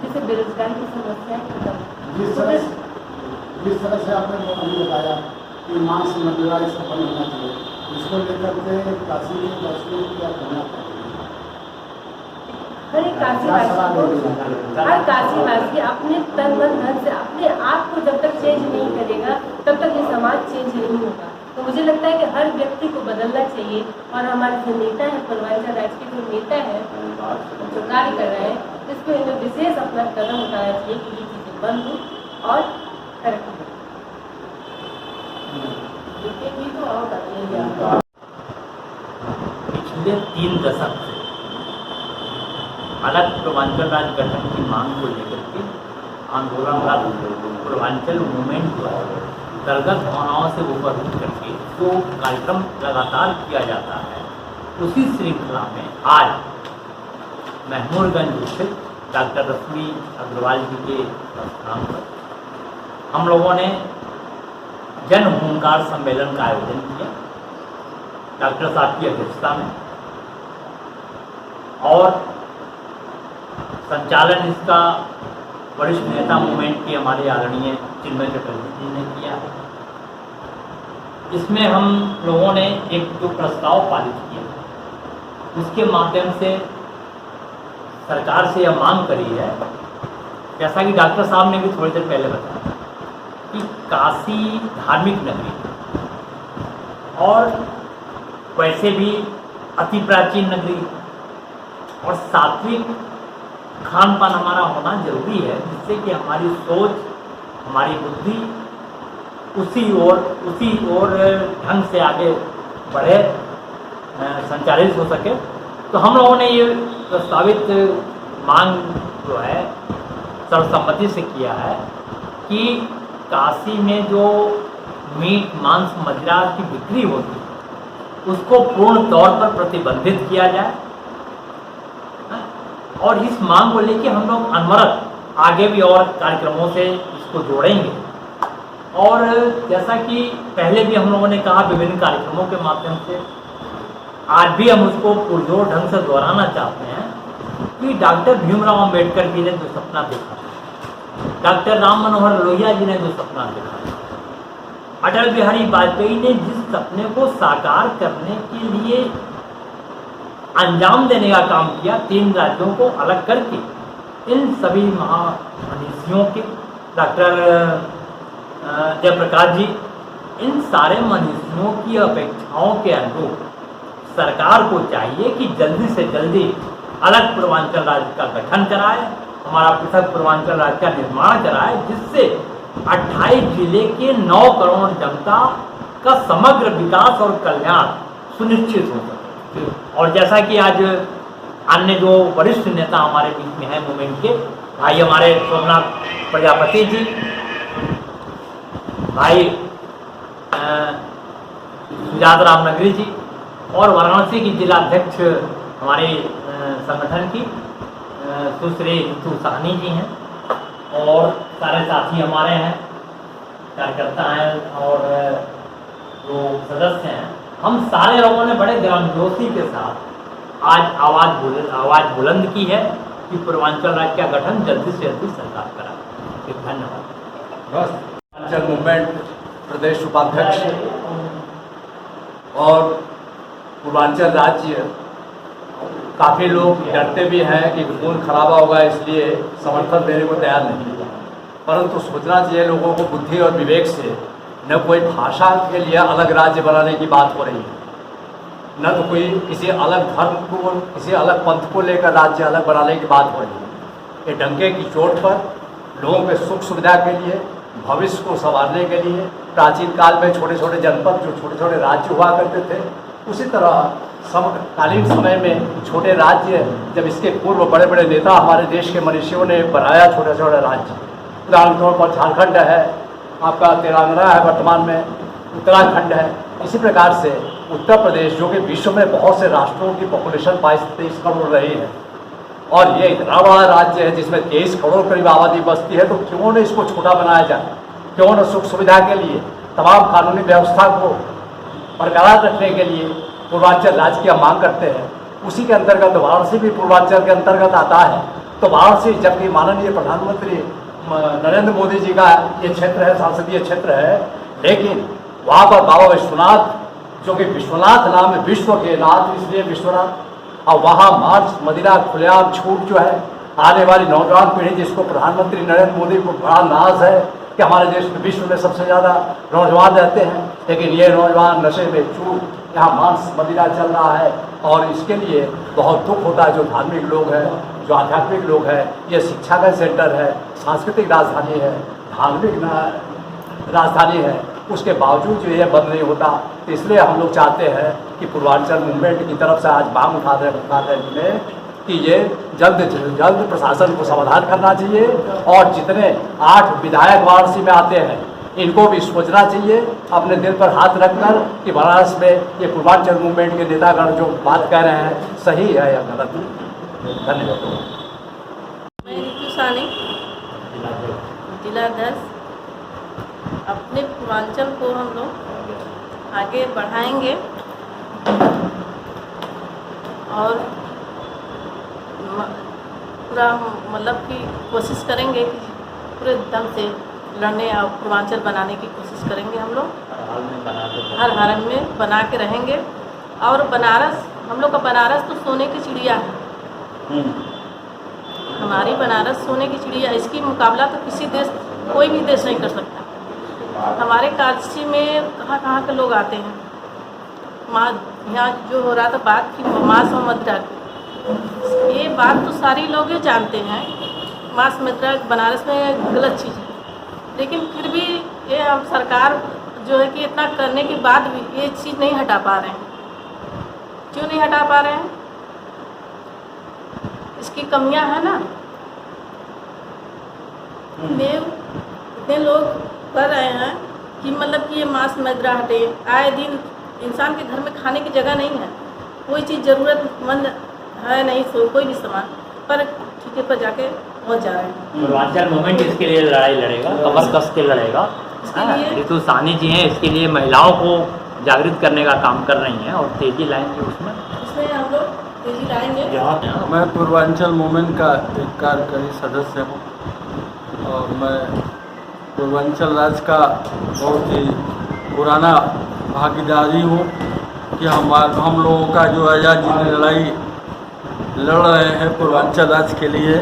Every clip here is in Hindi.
जिससे बेरोजगारी की समस्या जिस तरह से आपने अभी बताया कि मांग से नजरा सफल होना चाहिए, इसको लेकर के काशी के वासियों को क्या करना चाहिए? हर एक हर काशीवासी अपने तन मन धन से अपने आप को जब तक चेंज नहीं करेगा तब तक ये समाज चेंज नहीं होगा। तो मुझे लगता है कि हर व्यक्ति को बदलना चाहिए और हमारे जो नेता है, पूर्वांचल राज्य के जो नेता है जो कार्य कर रहे हैं, इस पर इन्हें विशेष अपना कदम उठाना चाहिए कि ये चीज़ें बंद हो और तरक्की हो। पिछले 3 दशक से अलग पूर्वांचल राज्य गठन की मांग को लेकर के आंदोलन पूर्वांचल मूवमेंट जो है दलगत भावनाओं से ऊपर उठ करके जो कार्यक्रम लगातार किया जाता है, उसी श्रृंखला में आज महमूदगंज स्थित डॉक्टर रश्मि अग्रवाल जी के स्थान पर हम लोगों ने जन हुंकार सम्मेलन का आयोजन किया डॉक्टर साहब की अध्यक्षता में, और संचालन इसका वरिष्ठ नेता मूवमेंट के हमारे आदरणीय चिन्मय चटर्जी जी ने किया है। इसमें हम लोगों ने एक जो प्रस्ताव पारित किया, उसके माध्यम से सरकार से यह मांग करी है, जैसा कि डॉक्टर साहब ने भी थोड़ी देर पहले बताया कि काशी धार्मिक नगरी और वैसे भी अति प्राचीन नगरी और सात्विक खान पान हमारा होना जरूरी है, जिससे कि हमारी सोच, हमारी बुद्धि उसी ओर ढंग से आगे बढ़े, संचालित हो सके। तो हम लोगों ने ये प्रस्तावित मांग जो है सर्वसम्मति से किया है कि काशी में जो मीट मांस मदिरा की बिक्री होती है उसको पूर्ण तौर पर प्रतिबंधित किया जाए, और इस मांग को लेकर हम लोग अनवरत आगे भी और कार्यक्रमों से इसको जोड़ेंगे। और जैसा कि पहले भी हम लोगों ने कहा विभिन्न कार्यक्रमों के माध्यम से, आज भी हम उसको पुरजोर ढंग से दोहराना चाहते हैं कि डॉक्टर भीमराव अंबेडकर जी ने जो सपना देखा, डॉक्टर राम मनोहर लोहिया जी ने जो सपना देखा, अटल बिहारी वाजपेयी ने जिस सपने को साकार करने के लिए अंजाम देने का काम किया, 3 राज्यों को अलग करके, इन सभी महामनीषियों के डॉक्टर जयप्रकाश जी, इन सारे मनीषियों की अपेक्षाओं के अनुरूप सरकार को चाहिए कि जल्दी से जल्दी अलग पूर्वांचल राज्य का गठन कराए, हमारा पृथक पूर्वांचल राज्य का निर्माण कराए, जिससे 28 जिले के 9 करोड़ जनता का समग्र विकास और कल्याण सुनिश्चित हो सके। और जैसा कि आज अन्य जो वरिष्ठ नेता हमारे बीच में हैं मूवमेंट के, भाई हमारे सोमनाथ प्रजापति जी, भाई सुजात राम नगरी जी, और वाराणसी की जिला अध्यक्ष हमारे संगठन की सुश्री ऋतु साहनी जी हैं, और सारे साथी हमारे हैं, कार्यकर्ता हैं और जो सदस्य हैं, हम सारे लोगों ने बड़े गर्मजोशी के साथ आज आवाज़ बुलंद की है कि पूर्वांचल राज्य का गठन जल्दी से जल्दी सरकार कराए। धन्यवाद। पूर्वांचल मूवमेंट प्रदेश उपाध्यक्ष और पूर्वांचल राज्य, काफ़ी लोग डरते भी हैं कि खून खराबा होगा, इसलिए समर्थन देने को तैयार नहीं है। परंतु सोचना चाहिए लोगों को बुद्धि और विवेक से, न कोई भाषा के लिए अलग राज्य बनाने की बात हो रही है, न तो कोई किसी अलग धर्म को, किसी अलग पंथ को लेकर राज्य अलग बनाने की बात हो रही है। ये डंके की चोट पर लोगों के सुख सुविधा के लिए, भविष्य को संवारने के लिए, प्राचीन काल में छोटे छोटे जनपद, जो छोटे छोटे राज्य हुआ करते थे, उसी तरह समकालीन समय में छोटे राज्य, जब इसके पूर्व बड़े बड़े नेता हमारे देश के मनीषियों ने बनाया छोटे छोटे राज्य, उदाहरण के तौर पर झारखंड है, आपका तेलंगाना है, वर्तमान में उत्तराखंड है। इसी प्रकार से उत्तर प्रदेश जो कि विश्व में बहुत से राष्ट्रों की पॉपुलेशन 22-23 करोड़ रही है और ये इतना बड़ा राज्य है जिसमें 23 करोड़ करीब आबादी बसती है, तो क्यों न इसको छोटा बनाया जाए? क्यों न सुख सुविधा के लिए, तमाम कानूनी व्यवस्था को बरकरार रखने के लिए पूर्वांचल राज्य की हम मांग करते हैं। उसी के अंतर्गत वाराणसी भी पूर्वांचल के अंतर्गत आता है। तो वाराणसी, जबकि माननीय प्रधानमंत्री नरेंद्र मोदी जी का ये क्षेत्र है, संसदीय क्षेत्र है, लेकिन वहाँ पर बाबा विश्वनाथ, जो कि विश्वनाथ नाम है, विश्व के नाथ इसलिए विश्वनाथ, और वहाँ मांस मदिरा खुलेआम छूट जो है, आने वाली नौजवान पीढ़ी जिसको प्रधानमंत्री नरेंद्र मोदी को बड़ा नाज है कि हमारे देश में विश्व में सबसे ज़्यादा नौजवान रहते हैं, लेकिन ये नौजवान नशे में चूर यहाँ मांस मदिरा चल रहा है और इसके लिए बहुत दुख होता है। जो धार्मिक लोग हैं, जो आध्यात्मिक लोग हैं, ये शिक्षा का सेंटर है, सांस्कृतिक राजधानी है, धार्मिक राजधानी है, उसके बावजूद जो ये बंद नहीं होता। तो इसलिए हम लोग चाहते हैं कि पूर्वांचल मूवमेंट की तरफ से आज मांग उठा रहे हैं कि ये जल्द से जल्द प्रशासन को समाधान करना चाहिए और जितने 8 विधायक वाराणसी में आते हैं इनको भी सोचना चाहिए अपने दिल पर हाथ रखकर कि वाराणसी में ये पूर्वांचल मूवमेंट के नेतागण जो बात कह रहे हैं सही है या गलत। धन्यवाद। मैं ऋतु सानी, जिला 10। अपने पूर्वांचल को हम लोग आगे बढ़ाएंगे और पूरा मतलब कि कोशिश करेंगे कि पूरे दम से लड़ने और पूर्वांचल बनाने की कोशिश करेंगे। हम लोग हर हाल में बना के रहेंगे। और बनारस, हम लोग का बनारस तो सोने की चिड़िया है। हमारी बनारस सोने की चिड़िया, इसकी मुकाबला तो किसी देश, कोई भी देश नहीं कर सकता। हमारे काशी में कहाँ के लोग आते हैं। माँ, यहाँ जो हो रहा था बात की मांस और मदिरा की, ये बात तो सारी लोग ही जानते हैं। मांस मदिरा बनारस में गलत चीज़ है, लेकिन फिर भी ये हम सरकार जो है कि इतना करने के बाद भी ये चीज़ नहीं हटा पा रहे हैं। क्यों नहीं हटा पा रहे हैं? इसकी कमियां हैं ना। इतने लोग कर रहे हैं कि मतलब कि ये मांस मदिरा हटे। आए दिन इंसान के घर में खाने की जगह नहीं है, कोई चीज़ ज़रूरतमंद है नहीं, कोई भी सामान पर ठेके पर जाके पहुंच जा रहे हैं। पूर्वांचल मूवमेंट इसके लिए लड़ाई लड़ेगा, कमर कस के लड़ेगा। ऋतु सानी जी हैं, इसके लिए महिलाओं को जागृत करने का काम कर रही हैं और तेजी लाएंगे उसमें हम लोग तेजी लाएंगे। मैं पूर्वांचल मूवमेंट का एक कार्यकारी सदस्य हूँ और मैं पूर्वांचल राज्य का बहुत ही पुराना भागीदारी हूँ कि हम लोगों का जो आज़ादी की लड़ाई लड़ रहे हैं पूर्वांचल राज्य के लिए,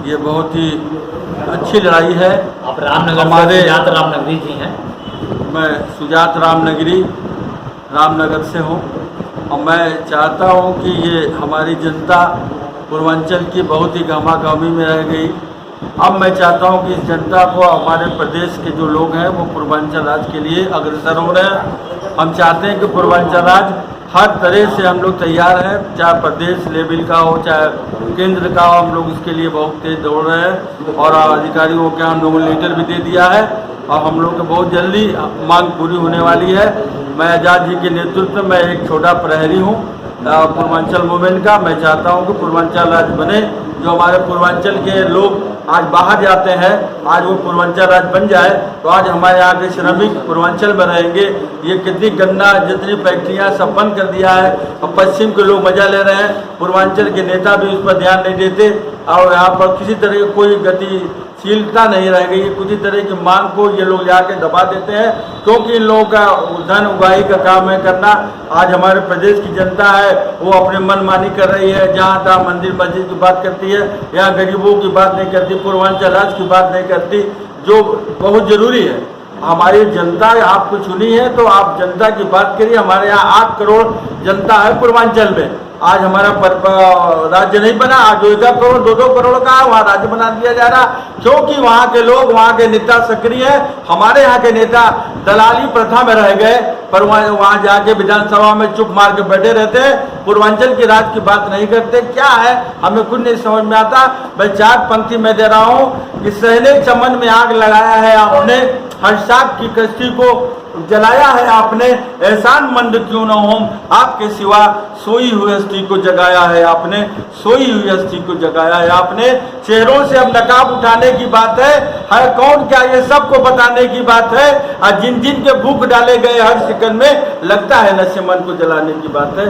ये बहुत ही अच्छी लड़ाई है। आप रामनगर हमारे सुजात रामनगरी जी हैं। मैं सुजात रामनगरी रामनगर से हूँ और मैं चाहता हूँ कि ये हमारी जनता पूर्वांचल की बहुत ही गहमागहमी में रह गई। अब मैं चाहता हूँ कि इस जनता को, हमारे प्रदेश के जो लोग हैं वो पूर्वांचल राज्य के लिए अग्रसर हो रहे हैं। हम चाहते हैं कि पूर्वांचल राज्य हर तरह से हम लोग तैयार हैं, चाहे प्रदेश लेवल का हो चाहे केंद्र का हो, हम लोग इसके लिए बहुत तेज दौड़ रहे हैं और अधिकारियों के हम लोगों ने लेटर भी दे दिया है और हम लोग को बहुत जल्दी मांग पूरी होने वाली है। मैं आज़ाद जी के नेतृत्व में एक छोटा प्रहरी हूँ पूर्वांचल मूवमेंट का। मैं चाहता हूँ कि पूर्वांचल राज्य बने। जो हमारे पूर्वांचल के लोग आज बाहर जाते हैं, आज वो पूर्वांचल राज्य बन जाए तो आज हमारे यहाँ के श्रमिक पूर्वांचल में रहेंगे। ये कितनी गन्ना जितनी फैक्ट्रियाँ सब बंद कर दिया है और पश्चिम के लोग मजा ले रहे हैं। पूर्वांचल के नेता भी उस पर ध्यान नहीं देते और यहाँ पर किसी तरह की कोई गतिशीलता नहीं रह गई। किसी तरह की मांग को ये लोग जाके दबा देते हैं क्योंकि इन लोगों का धन उगाही का काम है करना। आज हमारे प्रदेश की जनता है वो अपने मनमानी कर रही है, जहाँ तहाँ मंदिर मस्जिद की बात करती है, यहाँ गरीबों की बात नहीं करती, पूर्वांचल राज्य की बात नहीं करती, जो बहुत ज़रूरी है। हमारी जनता आपको चुनी है तो आप जनता की बात करिए। हमारे यहाँ 8 करोड़ जनता है पूर्वांचल में। आज हमारा राज्य नहीं बना, आज 1 करोड़ 2 करोड़ का वहाँ राज्य बना दिया जा रहा क्योंकि वहाँ के लोग, वहाँ के नेता सक्रिय हैं। हमारे यहाँ के नेता दलाली प्रथा में रह गए। पर वहाँ जाके विधानसभा में चुप मार के बैठे रहते हैं, पूर्वांचल की राज की बात नहीं करते। क्या है हमें कुछ नहीं समझ में आता। मैं 4 पंक्ति में दे रहा हूँ कि सहने चमन में आग लगाया है आपने, हर्षाब की कश्ती को जलाया है आपने, एहसान मंद क्यों न हो आपके सिवा, सोई हुई हस्ती को जगाया है आपने, सोई हुई हस्ती को जगाया है आपने। चेहरों से अब नकाब उठाने की बात है कौन क्या ये सबको बताने की बात है। और जिन जिन के भूख डाले गए हर शिकन में लगता है नशे मन को जलाने की बात है।